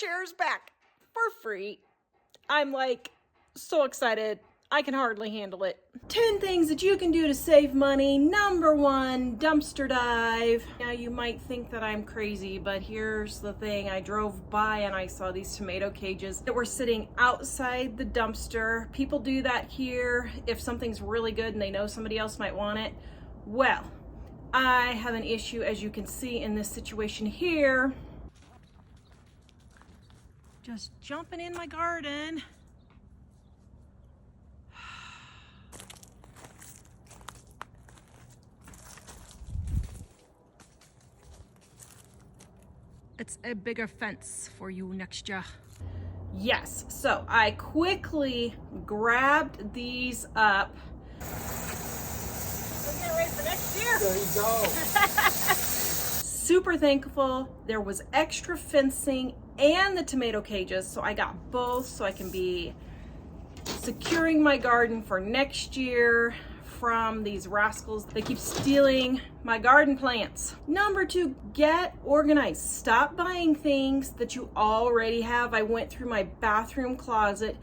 chairs back for free. I'm like so excited. I can hardly handle it. 10 things that you can do to save money. Number 1, dumpster dive. Now you might think that I'm crazy, but here's the thing. I drove by and I saw these tomato cages that were sitting outside the dumpster. People do that here if something's really good and they know somebody else might want it. Well, I have an issue, as you can see in this situation here. Just jumping in my garden. It's a bigger fence for you next year. Yes, so I quickly grabbed these up. Let's get ready for next year. There you go. Super thankful. There was extra fencing and the tomato cages, so I got both so I can be securing my garden for next year from these rascals. They keep stealing my garden plants. Number 2, get organized. Stop buying things that you already have. I went through my bathroom closet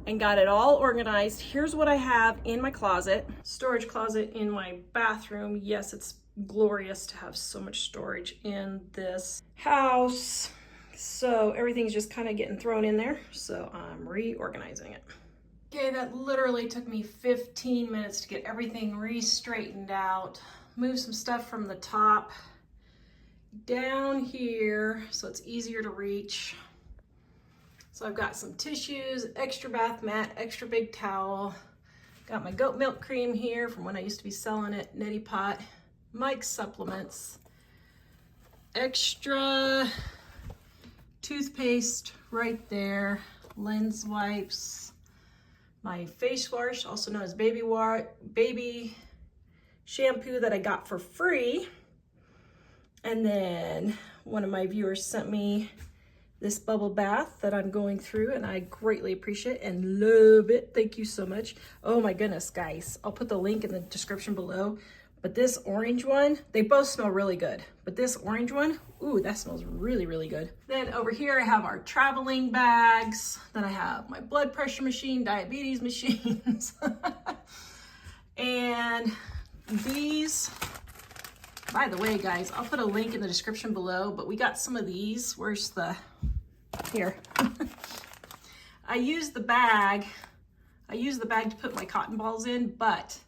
and got it all organized. Here's what I have in my closet. Storage closet in my bathroom. Yes, it's glorious to have so much storage in this house. So everything's just kind of getting thrown in there. So I'm reorganizing it. Okay, that literally took me 15 minutes to get everything re-straightened out. Move some stuff from the top down here so it's easier to reach. So I've got some tissues, extra bath mat, extra big towel. Got my goat milk cream here from when I used to be selling at Neti Pot. Mike's supplements. Extra toothpaste right there. Lens wipes. My face wash, also known as baby shampoo that I got for free. And then one of my viewers sent me this bubble bath that I'm going through, and I greatly appreciate it and love it. Thank you so much. Oh my goodness, guys. I'll put the link in the description below. But this orange one, they both smell really good. But this orange one, ooh, that smells really, really good. Then over here I have our traveling bags. Then I have my blood pressure machine, diabetes machines. And these, by the way, guys, I'll put a link in the description below, but we got some of these. Where's the, here. I use the bag to put my cotton balls in, but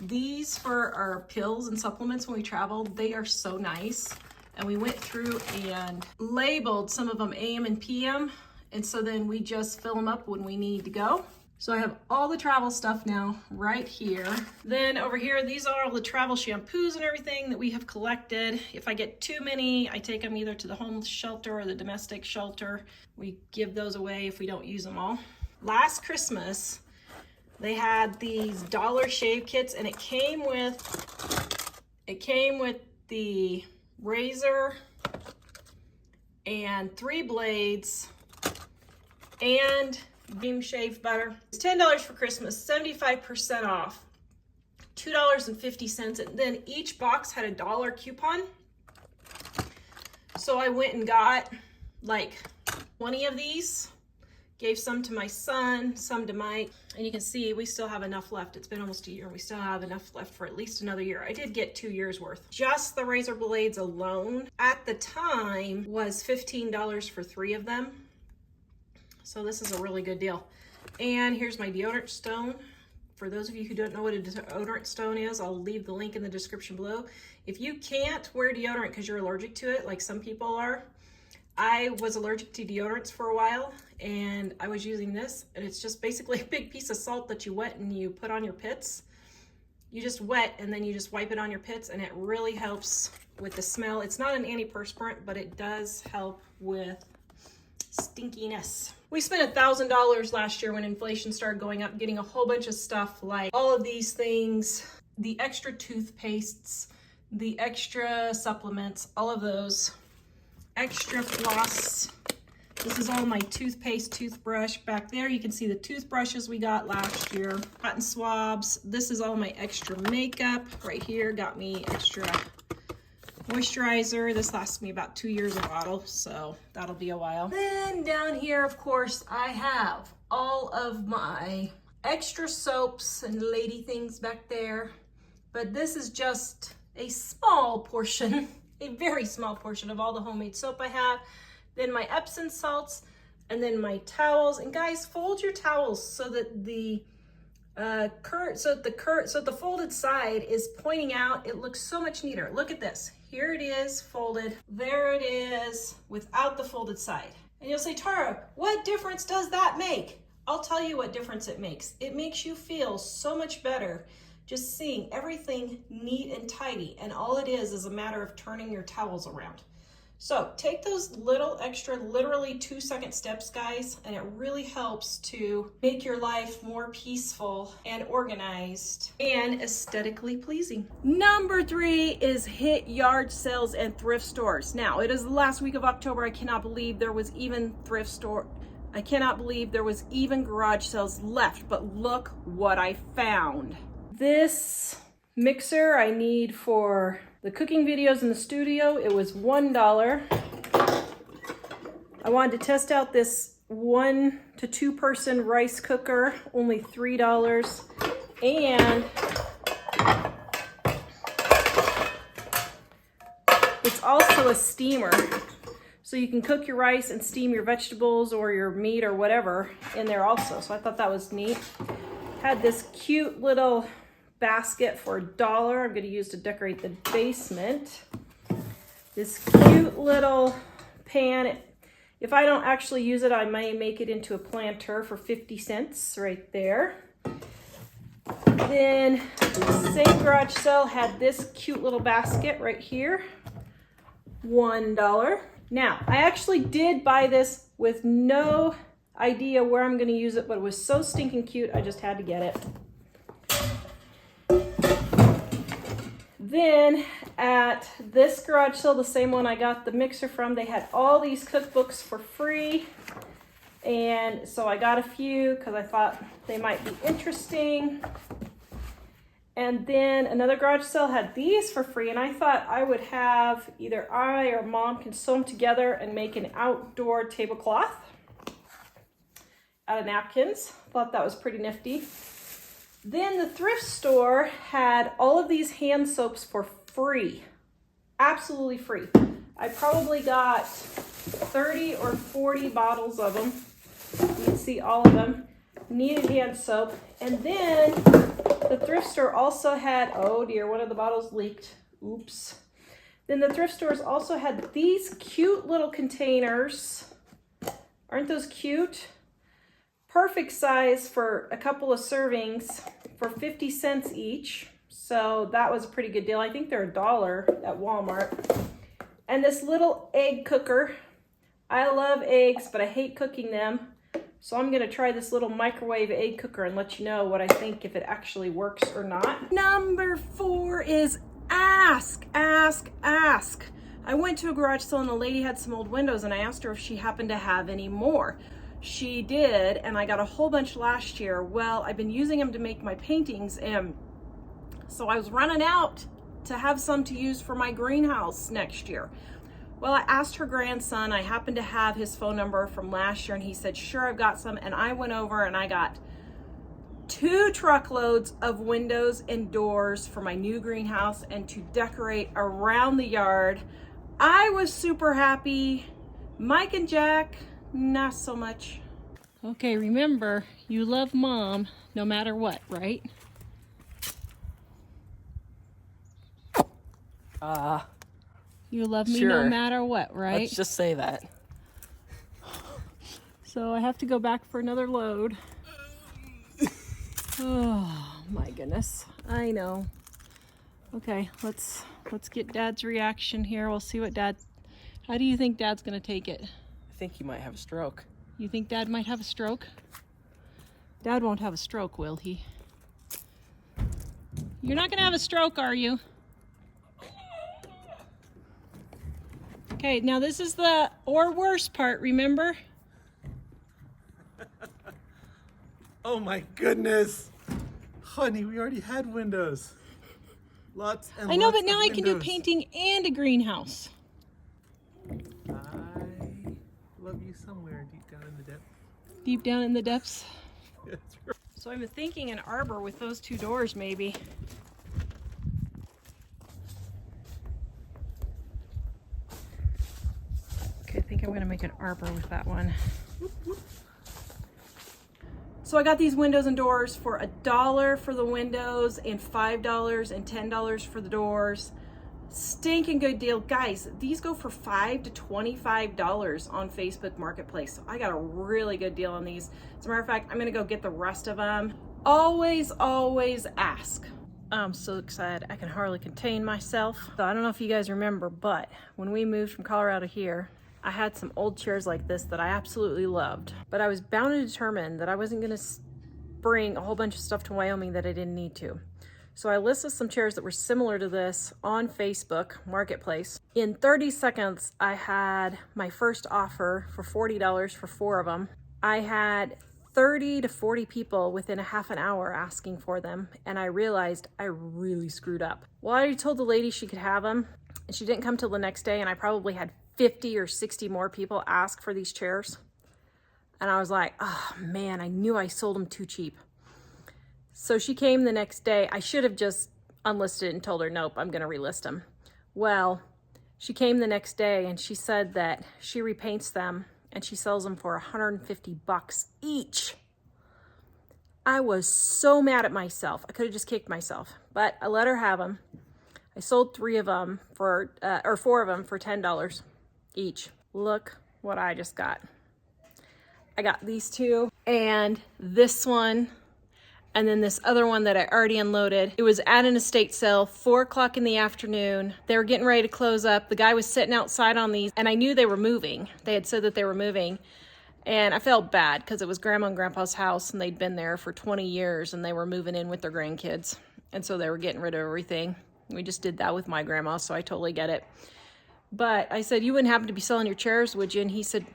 these for our pills and supplements when we traveled, they are so nice. And we went through and labeled some of them AM and PM. And so then we just fill them up when we need to go. So I have all the travel stuff now right here. Then over here, these are all the travel shampoos and everything that we have collected. If I get too many, I take them either to the homeless shelter or the domestic shelter. We give those away if we don't use them all. Last Christmas, they had these dollar shave kits, and it came with the razor and 3 blades and beam shave butter. It's $10 for Christmas, 75% off, $2.50, and then each box had a $1 coupon. So I went and got like 20 of these. Gave some to my son, some to Mike, and you can see we still have enough left. It's been almost a year, and we still have enough left for at least another year. I did get 2 years worth. Just the razor blades alone at the time was $15 for 3 of them. So this is a really good deal. And here's my deodorant stone. For those of you who don't know what a deodorant stone is, I'll leave the link in the description below. If you can't wear deodorant because you're allergic to it, like some people are, I was allergic to deodorants for a while, and I was using this, and it's just basically a big piece of salt that you wet and you put on your pits. You just wet and then you just wipe it on your pits, and it really helps with the smell. It's not an antiperspirant, but it does help with stinkiness. We spent $1,000 last year when inflation started going up, getting a whole bunch of stuff like all of these things, the extra toothpastes, the extra supplements, all of those. Extra floss. This is all my toothpaste, toothbrush. Back there you can see the toothbrushes we got last year. Cotton swabs. This is all my extra makeup. Right here got me extra Moisturizer, this lasts me about 2 years a bottle, so that'll be a while. Then down here, of course, I have all of my extra soaps and lady things back there, but this is just a small portion, a very small portion of all the homemade soap I have. Then my Epsom salts, and then my towels. And guys, fold your towels so that the the folded side is pointing out. It looks so much neater. Look at this. Here it is folded. There it is without the folded side. And you'll say, Tara, what difference does that make? I'll tell you what difference it makes. It makes you feel so much better just seeing everything neat and tidy. And all it is a matter of turning your towels around. So take those little extra, literally 2-second steps, guys, and it really helps to make your life more peaceful and organized and aesthetically pleasing. Number 3 is hit yard sales and thrift stores. Now, it is the last week of October. I cannot believe there was even I cannot believe there was even garage sales left, but look what I found. This mixer I need for the cooking videos in the studio. It was $1. I wanted to test out this 1 to 2 person rice cooker, only $3. And it's also a steamer. So you can cook your rice and steam your vegetables or your meat or whatever in there also. So I thought that was neat. Had this cute little basket for $1 I'm going to use to decorate the basement. This cute little pan. If I don't actually use it, I may make it into a planter for 50 cents right there. Then the same garage sale had this cute little basket right here, $1. Now, I actually did buy this with no idea where I'm going to use it, but it was so stinking cute, I just had to get it. Then at this garage sale, the same one I got the mixer from, they had all these cookbooks for free. And so I got a few because I thought they might be interesting. And then another garage sale had these for free, and I thought I would have either I or Mom can sew them together and make an outdoor tablecloth out of napkins. Thought that was pretty nifty. Then the thrift store had all of these hand soaps for free, absolutely free. I probably got 30 or 40 bottles of them. You can see all of them. Needed hand soap. And then the thrift store also had, oh dear, one of the bottles leaked. Oops. Then the thrift stores also had these cute little containers. Aren't those cute? Perfect size for a couple of servings for 50 cents each. So that was a pretty good deal. I think they're $1 at Walmart. And this little egg cooker. I love eggs, but I hate cooking them. So I'm gonna try this little microwave egg cooker and let you know what I think, if it actually works or not. Number 4 is ask. I went to a garage sale and a lady had some old windows and I asked her if she happened to have any more. She did, and I got a whole bunch last year. Well, I've been using them to make my paintings, and so I was running out to have some to use for my greenhouse next year. Well, I asked her grandson, I happened to have his phone number from last year, and he said, sure, I've got some. And I went over and I got 2 truckloads of windows and doors for my new greenhouse and to decorate around the yard. I was super happy. Mike and Jack, not so much. Okay, remember, you love Mom no matter what, right? You love me sure. no matter what, right? Let's just say that. So I have to go back for another load. Oh my goodness. I know. Okay, let's get Dad's reaction here. We'll see what how do you think Dad's gonna take it? I think he might have a stroke. You think Dad might have a stroke? Dad won't have a stroke, will he? You're not gonna have a stroke, are you? Okay, now this is the or worse part, remember? Oh my goodness. Honey, we already had windows. Lots and I know, lots but now of I can do windows. painting and a greenhouse. I love you somewhere deep down in the depths. Deep down in the depths. That's right. So I've been thinking an arbor with those two doors, maybe. Okay, I think I'm gonna make an arbor with that one. So I got these windows and doors for $1 for the windows and $5 and $10 for the doors. Stinking good deal. Guys, these go for $5 to $25 on Facebook Marketplace. So I got a really good deal on these. As a matter of fact, I'm gonna go get the rest of them. Always, always ask. I'm so excited. I can hardly contain myself. So I don't know if you guys remember, but when we moved from Colorado here, I had some old chairs like this that I absolutely loved. But I was bound and determined that I wasn't gonna bring a whole bunch of stuff to Wyoming that I didn't need to. So I listed some chairs that were similar to this on Facebook Marketplace. In 30 seconds, I had my first offer for $40 for 4 of them. I had 30 to 40 people within a half an hour asking for them, and I realized I really screwed up. Well, I already told the lady she could have them, and she didn't come till the next day, and I probably had 50 or 60 more people ask for these chairs. And I was like, oh man, I knew I sold them too cheap. So she came the next day. I should have just unlisted and told her, nope, I'm gonna relist them. Well, she came the next day and she said that she repaints them and she sells them for $150 each. I was so mad at myself. I could have just kicked myself, but I let her have them. I sold 3 of them for, or 4 of them for $10 each. Look what I just got. I got these 2 and this one, and then this other one that I already unloaded. It was at an estate sale, 4 o'clock in the afternoon. They were getting ready to close up. The guy was sitting outside on these, and I knew they were moving. They had said that they were moving, and I felt bad because it was Grandma and Grandpa's house, and they'd been there for 20 years, and they were moving in with their grandkids, and so they were getting rid of everything. We just did that with my grandma, so I totally get it. But I said, you wouldn't happen to be selling your chairs, would you? And he said,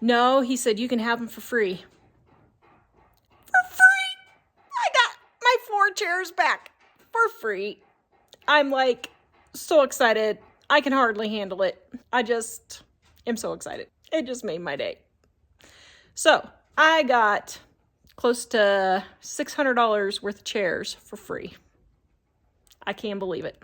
no. He said, you can have them for free. For free? I got my 4 chairs back for free. I'm like so excited. I can hardly handle it. I just am so excited. It just made my day. So I got close to $600 worth of chairs for free. I can't believe it.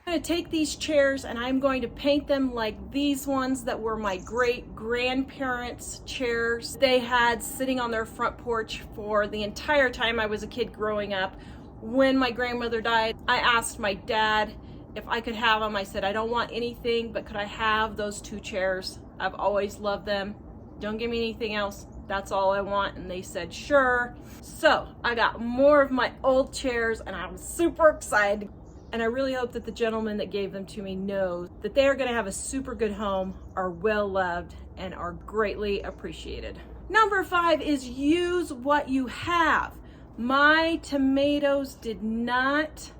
I'm going to take these chairs and I'm going to paint them like these ones that were my great grandparents' chairs they had sitting on their front porch for the entire time I was a kid growing up. When my grandmother died, I asked my dad if I could have them. I said, I don't want anything, but could I have those 2 chairs? I've always loved them. Don't give me anything else. That's all I want. And they said, sure. So I got more of my old chairs and I'm super excited. And I really hope that the gentleman that gave them to me knows that they are going to have a super good home, are well loved, and are greatly appreciated. Number 5 is use what you have. My tomatoes did not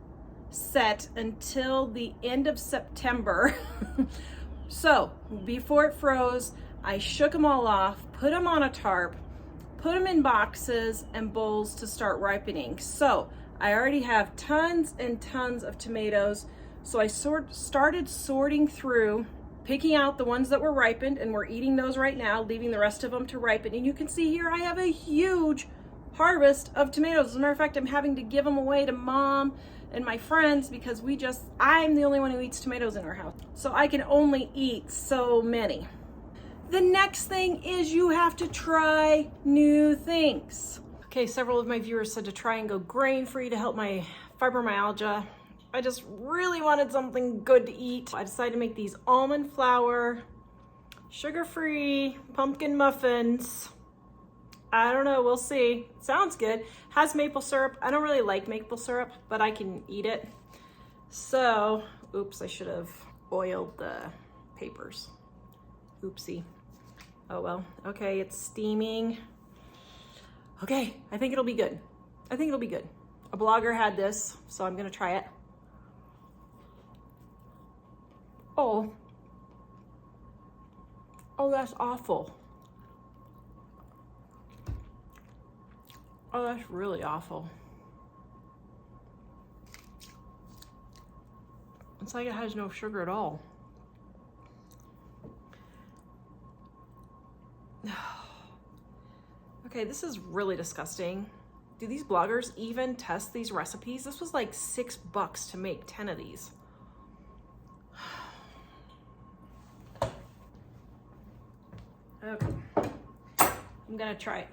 set until the end of September. So before it froze, I shook them all off, put them on a tarp, put them in boxes and bowls to start ripening. So I already have tons and tons of tomatoes. So I started sorting through, picking out the ones that were ripened, and we're eating those right now, leaving the rest of them to ripen. And you can see here I have a huge harvest of tomatoes. As a matter of fact, I'm having to give them away to Mom and my friends because I'm the only one who eats tomatoes in our house. So I can only eat so many. The next thing is you have to try new things. Okay, several of my viewers said to try and go grain-free to help my fibromyalgia. I just really wanted something good to eat. I decided to make these almond flour, sugar-free pumpkin muffins. I don't know, we'll see. Sounds good. Has maple syrup. I don't really like maple syrup, but I can eat it. So, oops, I should have oiled the papers. Oopsie. Oh well, okay, it's steaming. Okay, I think it'll be good. I think it'll be good. A blogger had this, so I'm gonna try it. Oh, that's awful. Oh, that's really awful. It's like it has no sugar at all. Okay, this is really disgusting. Do these bloggers even test these recipes? This was like $6 to make 10 of these. Okay, I'm gonna try it.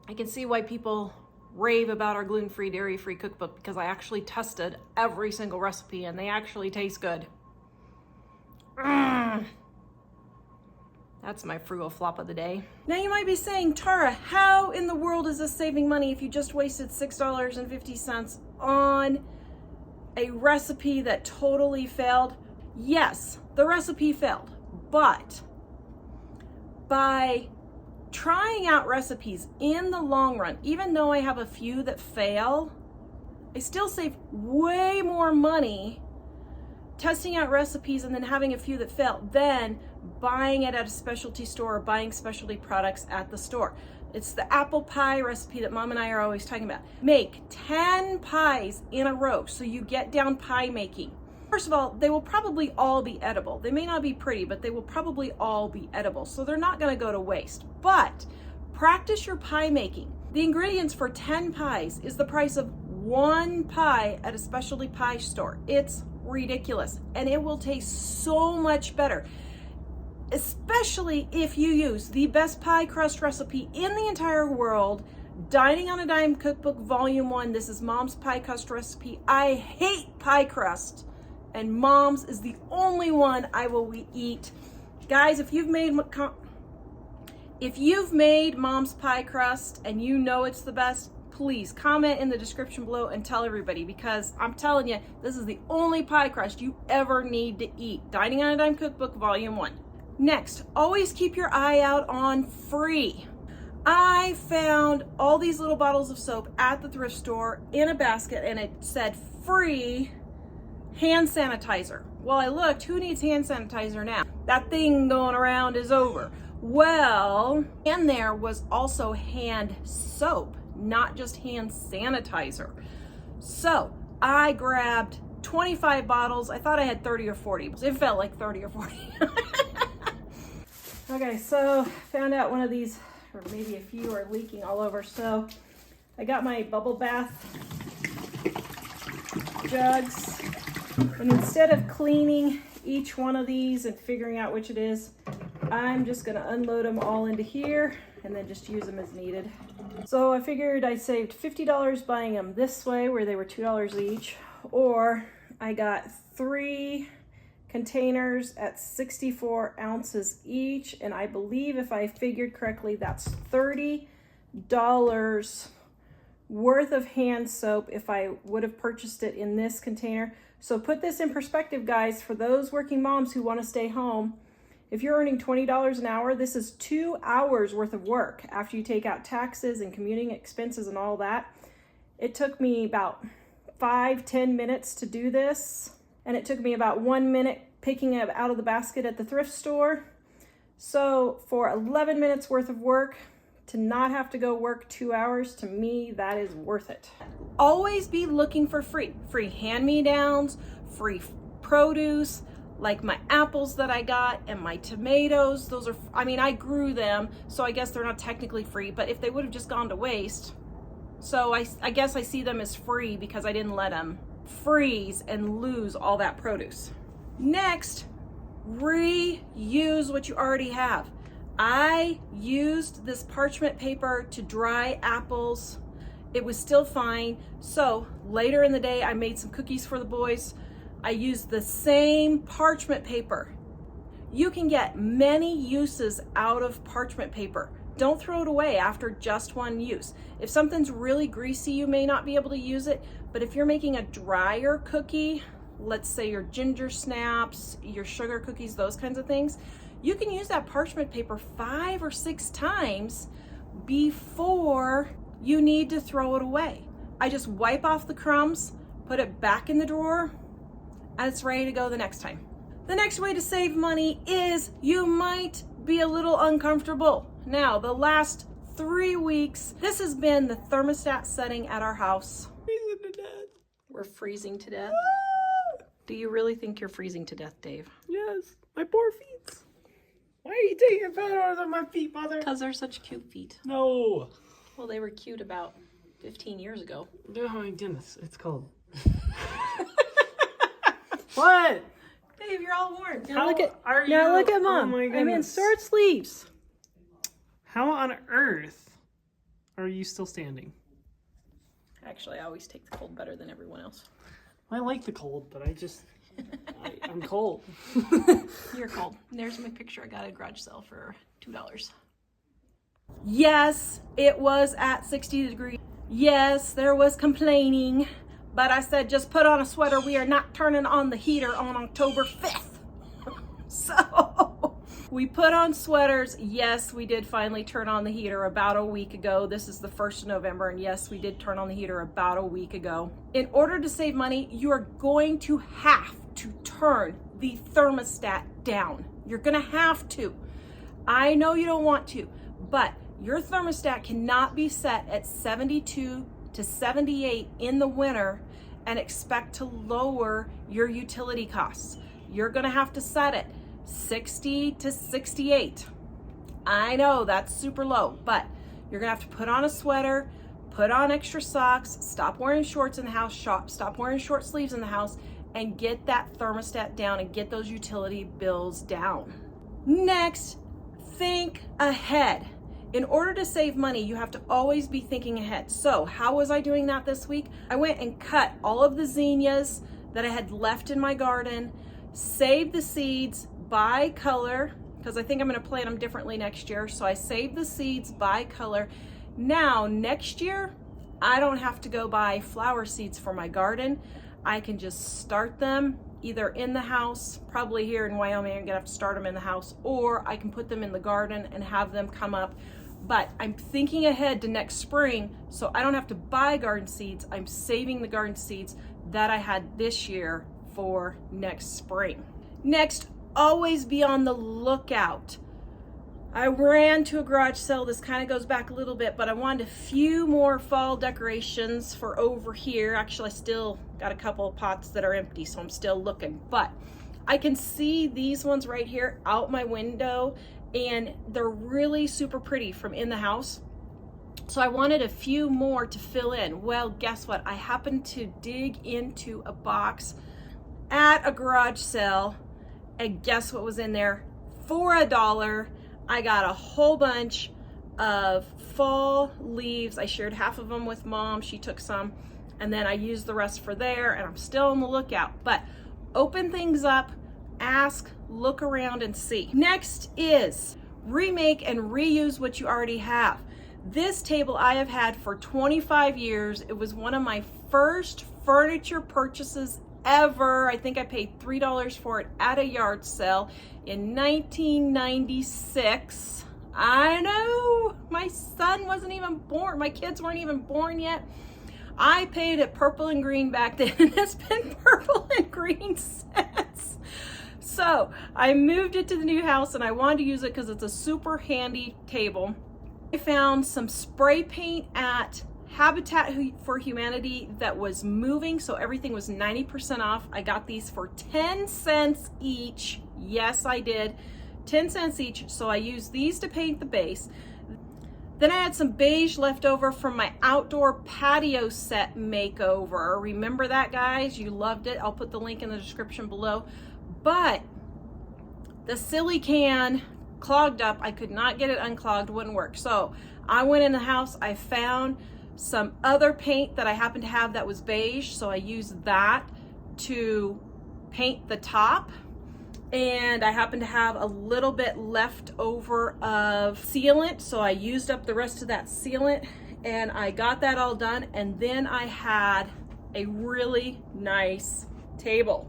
I can see why people rave about our gluten-free, dairy-free cookbook, because I actually tested every single recipe and they actually taste good. That's my frugal flop of the day. Now you might be saying, Tara, how in the world is this saving money if you just wasted $6.50 on a recipe that totally failed? Yes, the recipe failed, but by trying out recipes in the long run, even though I have a few that fail, I still save way more money testing out recipes and then having a few that fail than buying it at a specialty store or buying specialty products at the store. It's the apple pie recipe that Mom and I are always talking about. Make 10 pies in a row so you get down pie making. First of all, they will probably all be edible. They may not be pretty, but they will probably all be edible. So they're not gonna go to waste. But practice your pie making. The ingredients for 10 pies is the price of 1 pie at a specialty pie store. It's ridiculous, and it will taste so much better, especially if you use the best pie crust recipe in the entire world, Dining on a Dime Cookbook Volume 1. This is Mom's pie crust recipe. I hate pie crust, and Mom's is the only one I will eat. Guys, if you've made Mom's pie crust and you know it's the best, please comment in the description below and tell everybody, because I'm telling you, this is the only pie crust you ever need to eat. Dining on a Dime Cookbook Volume 1. Next, always keep your eye out on free. I found all these little bottles of soap at the thrift store in a basket, and it said free hand sanitizer. Well, I looked, who needs hand sanitizer now? That thing going around is over. Well, and there was also hand soap, not just hand sanitizer. So I grabbed 25 bottles. I thought I had 30 or 40. It felt like 30 or 40. Okay, so found out one of these, or maybe a few, are leaking all over. So I got my bubble bath jugs, and instead of cleaning each one of these and figuring out which it is, I'm just gonna unload them all into here and then just use them as needed. So I figured I saved $50 buying them this way, where they were $2 each, or I got 3 containers at 64 ounces each, and I believe, if I figured correctly, that's $30 worth of hand soap if I would have purchased it in this container. So put this in perspective, guys, for those working moms who want to stay home. If you're earning $20 an hour, this is 2 hours worth of work after you take out taxes and commuting expenses and all that. It took me about 5-10 minutes to do this, and it took me about 1 minute picking it out of the basket at the thrift store. So for 11 minutes worth of work, to not have to go work 2 hours, to me, that is worth it. Always be looking for free hand-me-downs, free produce, like my apples that I got and my tomatoes. Those are, I mean, I grew them, so I guess they're not technically free, but if they would have just gone to waste. So I guess I see them as free because I didn't let them freeze and lose all that produce. Next, reuse what you already have. I used this parchment paper to dry apples. It was still fine. So later in the day, I made some cookies for the boys. I used the same parchment paper. You can get many uses out of parchment paper. Don't throw it away after just one use. If something's really greasy, you may not be able to use it, but if you're making a drier cookie, let's say your ginger snaps, your sugar cookies, those kinds of things, you can use that parchment paper 5 or 6 times before you need to throw it away. I just wipe off the crumbs, put it back in the drawer, and it's ready to go the next time. The next way to save money is, you might be a little uncomfortable. Now, the last 3 weeks, this has been the thermostat setting at our house. Freezing to death. We're freezing to death. Do you really think you're freezing to death, Dave? Yes, my poor feet. Why are you taking photos of my feet, Mother? Because they're such cute feet. No. Well, they were cute about 15 years ago. Oh my goodness, it's cold. What? Dave, you're all warm. How look at Mom. Oh my I'm in goodness. short sleeves. How on earth are you still standing? Actually, I always take the cold better than everyone else. I like the cold, but I'm cold. You're cold. There's my picture I got at a garage sale for $2. Yes, it was at 60 degrees. Yes, there was complaining, but I said, just put on a sweater. We are not turning on the heater on October 5th. So we put on sweaters. Yes, we did finally turn on the heater about a week ago. This is the 1st of November, and yes, we did turn on the heater about a week ago. In order to save money, you are going to have to turn the thermostat down. You're gonna have to. I know you don't want to, but your thermostat cannot be set at 72 to 78 in the winter and expect to lower your utility costs. You're gonna have to set it 60 to 68. I know that's super low, but you're gonna have to put on a sweater, put on extra socks, stop wearing shorts in the house, stop wearing short sleeves in the house, and get that thermostat down and get those utility bills down. Next, think ahead. In order to save money, you have to always be thinking ahead. So how was I doing that this week? I went and cut all of the zinnias that I had left in my garden, saved the seeds by color, because I think I'm gonna plant them differently next year. So I saved the seeds by color. Now, next year, I don't have to go buy flower seeds for my garden. I can just start them either in the house, probably here in Wyoming, I'm gonna have to start them in the house, or I can put them in the garden and have them come up. But I'm thinking ahead to next spring, so I don't have to buy garden seeds. I'm saving the garden seeds that I had this year for next spring. Next, always be on the lookout. I ran to a garage sale. This kind of goes back a little bit, but I wanted a few more fall decorations for over here. Actually, I still got a couple of pots that are empty, so I'm still looking. But I can see these ones right here out my window, and they're really super pretty from in the house. So I wanted a few more to fill in. Well, guess what? I happened to dig into a box at a garage sale, and guess what was in there? For $1. I got a whole bunch of fall leaves. I shared half of them with Mom. She took some, and then I used the rest for there, and I'm still on the lookout. But open things up, ask, look around, and see. Next is remake and reuse what you already have. This table I have had for 25 years. It was one of my first furniture purchases ever. I think I paid $3 for it at a yard sale in 1996. I know, my son wasn't even born. My kids weren't even born yet. I paid it purple and green back then, and it's been purple and green since. So I moved it to the new house, and I wanted to use it because it's a super handy table. I found some spray paint at Habitat for Humanity that was moving, so everything was 90% off. I got these for 10 cents each. Yes, I did. 10 cents each, so I used these to paint the base. Then I had some beige left over from my outdoor patio set makeover. Remember that, guys? You loved it. I'll put the link in the description below. But the silly can clogged up. I could not get it unclogged, wouldn't work. So I went in the house, I found some other paint that I happened to have that was beige, so I used that to paint the top. And I happened to have a little bit left over of sealant, so I used up the rest of that sealant, and I got that all done. And then I had a really nice table.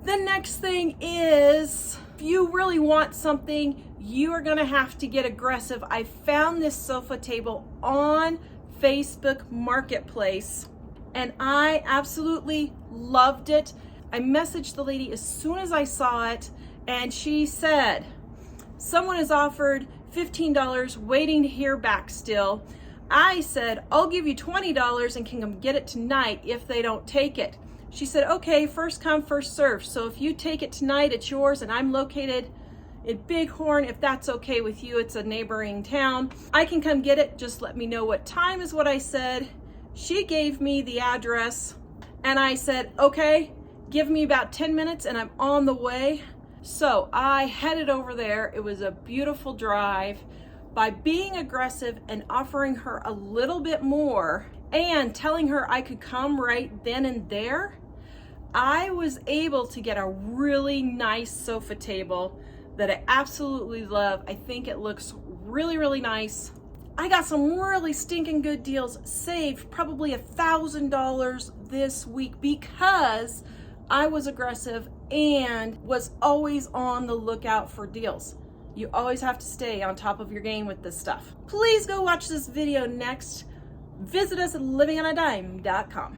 The next thing is, if you really want something, you are gonna have to get aggressive. I found this sofa table on Facebook Marketplace, and I absolutely loved it. I messaged the lady as soon as I saw it, and she said, someone has offered $15, waiting to hear back still. I said, I'll give you $20 and can come get it tonight if they don't take it. She said, okay, first come, first serve. So if you take it tonight, it's yours, and I'm located in Bighorn. If that's okay with you, it's a neighboring town. I can come get it. Just let me know what time is what I said. She gave me the address, and I said, okay, give me about 10 minutes and I'm on the way. So I headed over there. It was a beautiful drive. By being aggressive and offering her a little bit more and telling her I could come right then and there, I was able to get a really nice sofa table that I absolutely love. I think it looks really, really nice. I got some really stinking good deals, saved probably $1,000 this week because I was aggressive and was always on the lookout for deals. You always have to stay on top of your game with this stuff. Please go watch this video next. Visit us at livingonadime.com.